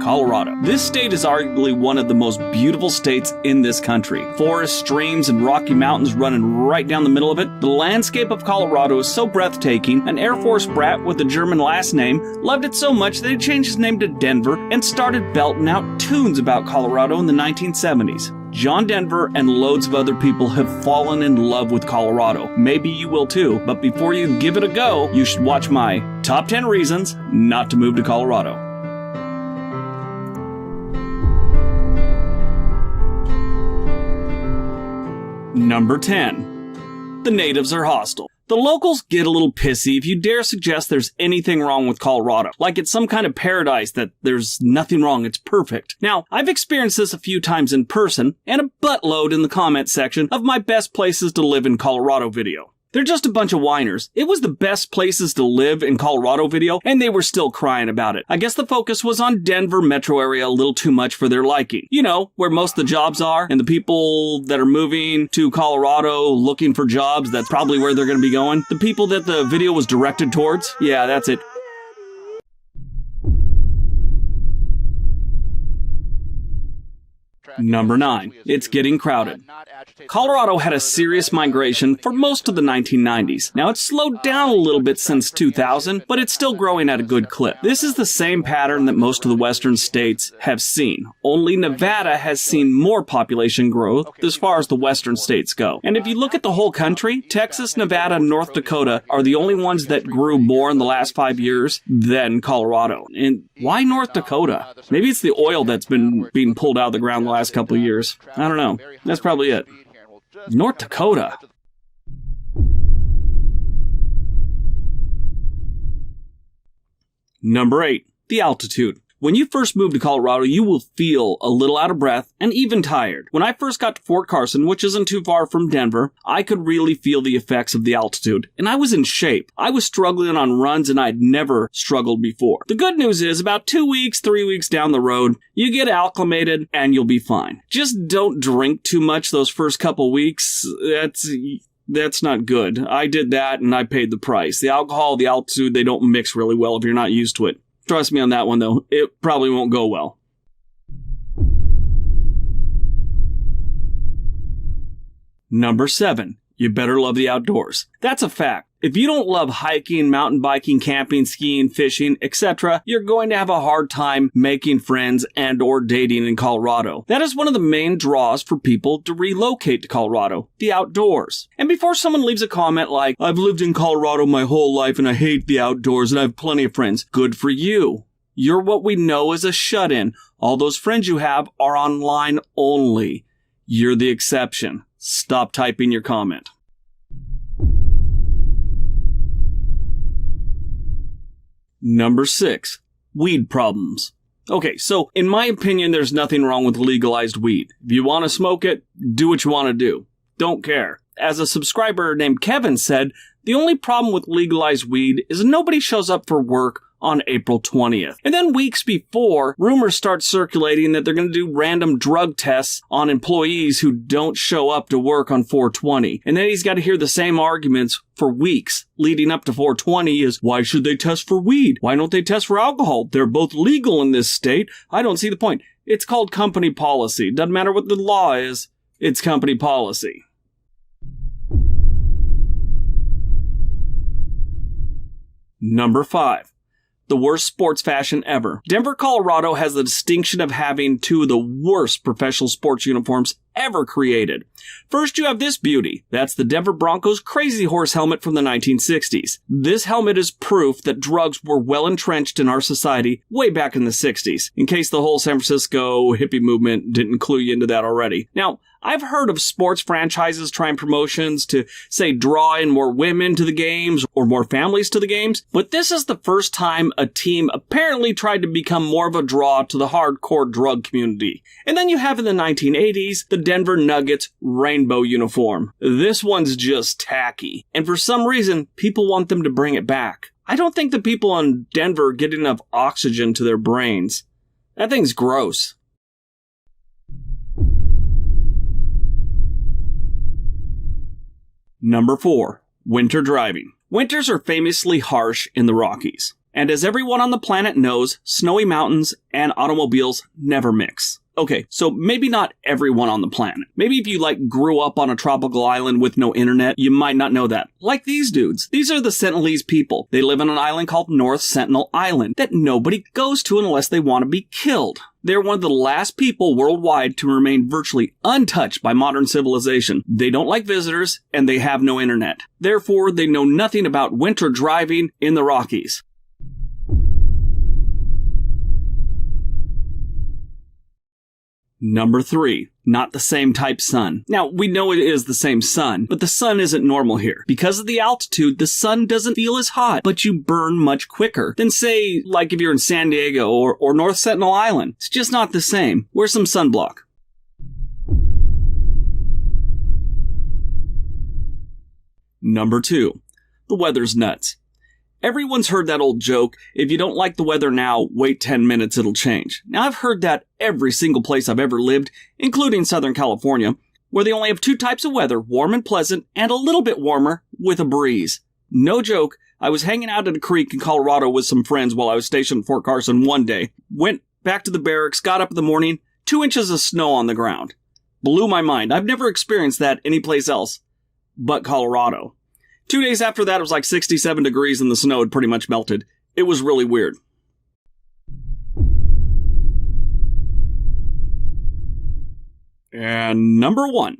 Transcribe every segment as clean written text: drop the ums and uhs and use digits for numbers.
Colorado. This state is arguably one of the most beautiful states in this country. Forests, streams, and Rocky Mountains running right down the middle of it. The landscape of Colorado is so breathtaking, an Air Force brat with a German last name loved it so much that he changed his name to Denver and started belting out tunes about Colorado in the 1970s. John Denver and loads of other people have fallen in love with Colorado. Maybe you will too, but before you give it a go, you should watch my top 10 reasons not to move to Colorado. Number 10. The natives are hostile. The locals get a little pissy if you dare suggest there's anything wrong with Colorado, like it's some kind of paradise that there's nothing wrong, it's perfect. Now, I've experienced this a few times in person, and a buttload in the comment section of my best places to live in Colorado video. They're just a bunch of whiners. It was the best places to live in Colorado video, and they were still crying about it. I guess the focus was on Denver metro area a little too much for their liking. You know, where most of the jobs are, and the people that are moving to Colorado looking for jobs, that's probably where they're going to be going. The people that the video was directed towards, yeah, that's it. Number 9. It's getting crowded. Colorado had a serious migration for most of the 1990s. Now it's slowed down a little bit since 2000, but it's still growing at a good clip. This is the same pattern that most of the western states have seen. Only Nevada has seen more population growth as far as the western states go. And if you look at the whole country, Texas, Nevada, and North Dakota are the only ones that grew more in the last 5 years than Colorado. And why North Dakota? Maybe it's the oil that's been being pulled out of the ground the last couple of years. I don't know. That's probably it. North Dakota. Number 8. The altitude. When you first move to Colorado, you will feel a little out of breath and even tired. When I first got to Fort Carson, which isn't too far from Denver, I could really feel the effects of the altitude, and I was in shape. I was struggling on runs, and I'd never struggled before. The good news is, about 2 weeks, 3 weeks down the road, you get acclimated, and you'll be fine. Just don't drink too much those first couple weeks. That's not good. I did that, and I paid the price. The alcohol, the altitude, they don't mix really well if you're not used to it. Trust me on that one, though. It probably won't go well. Number 7. You better love the outdoors. That's a fact. If you don't love hiking, mountain biking, camping, skiing, fishing, etc., you're going to have a hard time making friends and or dating in Colorado. That is one of the main draws for people to relocate to Colorado, the outdoors. And before someone leaves a comment like, I've lived in Colorado my whole life and I hate the outdoors and I have plenty of friends, good for you. You're what we know as a shut-in. All those friends you have are online only. You're the exception. Stop typing your comment. Number 6. Weed problems. Okay, so in my opinion, there's nothing wrong with legalized weed. If you want to smoke it, do what you want to do. Don't care. As a subscriber named Kevin said, the only problem with legalized weed is nobody shows up for work on April 20th. And then weeks before, rumors start circulating that they're going to do random drug tests on employees who don't show up to work on 420. And then he's got to hear the same arguments for weeks leading up to 420 is, why should they test for weed? Why don't they test for alcohol? They're both legal in this state. I don't see the point. It's called company policy. Doesn't matter what the law is. It's company policy. Number 5. The worst sports fashion ever. Denver, Colorado has the distinction of having two of the worst professional sports uniforms ever created. First, you have this beauty. That's the Denver Broncos Crazy Horse helmet from the 1960s. This helmet is proof that drugs were well entrenched in our society way back in the 60s, in case the whole San Francisco hippie movement didn't clue you into that already. Now, I've heard of sports franchises trying promotions to, say, draw in more women to the games or more families to the games, but this is the first time a team apparently tried to become more of a draw to the hardcore drug community. And then you have in the 1980s, the Denver Nuggets rainbow uniform. This one's just tacky, and for some reason, people want them to bring it back. I don't think the people in Denver get enough oxygen to their brains. That thing's gross. Number 4. Winter driving. Winters are famously harsh in the Rockies. And as everyone on the planet knows, snowy mountains and automobiles never mix. Okay, so maybe not everyone on the planet. Maybe if you grew up on a tropical island with no internet, you might not know that. Like these dudes. These are the Sentinelese people. They live on an island called North Sentinel Island that nobody goes to unless they want to be killed. They're one of the last people worldwide to remain virtually untouched by modern civilization. They don't like visitors, and they have no internet. Therefore, they know nothing about winter driving in the Rockies. Number 3. Not the same type sun. Now, we know it is the same sun, but the sun isn't normal here. Because of the altitude, the sun doesn't feel as hot, but you burn much quicker than, say, like if you're in San Diego or North Sentinel Island. It's just not the same. Wear some sunblock. Number 2. The weather's nuts. Everyone's heard that old joke, if you don't like the weather now, wait 10 minutes, it'll change. Now, I've heard that every single place I've ever lived, including Southern California, where they only have 2 types of weather, warm and pleasant, and a little bit warmer with a breeze. No joke, I was hanging out at a creek in Colorado with some friends while I was stationed in Fort Carson one day. Went back to the barracks, got up in the morning, 2 inches of snow on the ground. Blew my mind. I've never experienced that anyplace else but Colorado. 2 days after that, it was 67 degrees and the snow had pretty much melted. It was really weird. And number 1,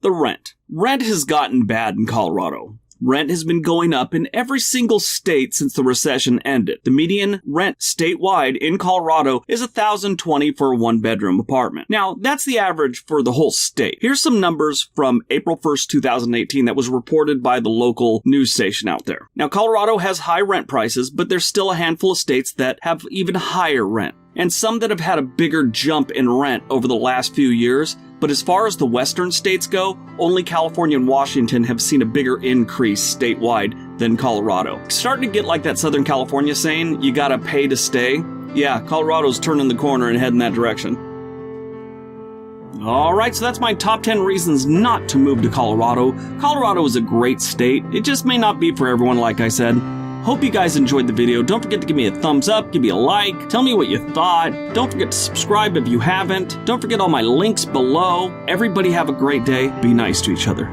the rent. Rent has gotten bad in Colorado. Rent has been going up in every single state since the recession ended. The median rent statewide in Colorado is $1,020 for a 1-bedroom apartment. Now, that's the average for the whole state. Here's some numbers from April 1st, 2018 that was reported by the local news station out there. Now, Colorado has high rent prices, but there's still a handful of states that have even higher rent, and some that have had a bigger jump in rent over the last few years. But as far as the western states go, only California and Washington have seen a bigger increase statewide than Colorado. Starting to get like that Southern California saying, you gotta pay to stay. Yeah, Colorado's turning the corner and heading that direction. Alright, so that's my top 10 reasons not to move to Colorado. Colorado is a great state. It just may not be for everyone, like I said. Hope you guys enjoyed the video. Don't forget to give me a thumbs up, give me a like, tell me what you thought. Don't forget to subscribe if you haven't. Don't forget all my links below. Everybody have a great day. Be nice to each other.